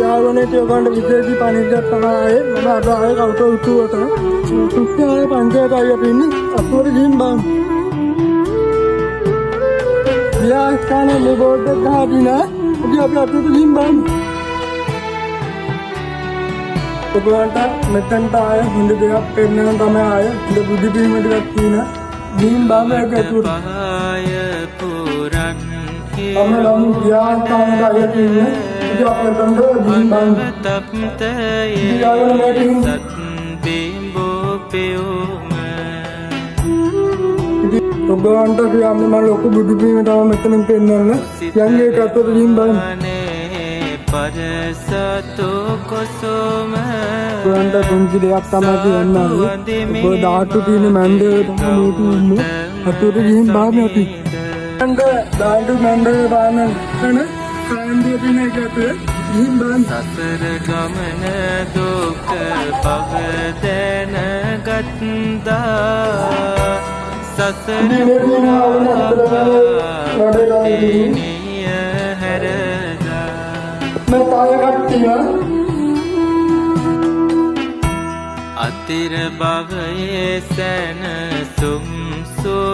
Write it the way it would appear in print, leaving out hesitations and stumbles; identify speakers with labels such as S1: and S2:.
S1: යාළුවනේ කියවන්න විශේෂී පණිවිඩයක් තමයි ආයේ මම අද ආයේ කවුරුත් උතුවට සුඛ්‍යාවේ පංචායතයි අපි ඉන්නේ අතුවර ගිහින් බලමු. විලාස්ථාන මේ බෝඩ් එක ගහදී නා ඉතින් අපි අතුවර ගිහින් බලමු. ඔබට මෙතනට ආයේ හොඳ දෙයක් පෙන්නන තමයි ආයේ හොඳ බුදු පිළිම ටිකක් තියෙනවා. ගිහින් බලමු ඒක අතුවර. අමලම් විලාස්ථානට ආයේ තියෙන්නේ ඔබවන්ට කියන්න මම ලොකු බුදු පිළිම තමයි මෙතනින් පෙන්නන්න යන්නේ ඒක අතට ගිහින් බලමු. ඔබවන්ට පුංචි දෙයක් තමයි කියන්න ඔබ දාටු තියෙන මණ්ඩේ තමයි ඉන්නේ අතට ගිහින් බලමු අපි. දාටු මණ්ඩේ බලන්න කාන්දිය දින එකට ගිහින් බලන්න.
S2: සසර ගමන දුක පව දැනගත්තා සසර පුරාපතිනිය හැරදා
S1: මේ පාය කට්ටිය
S2: අතිර භවයේ සැනසුම් සෝ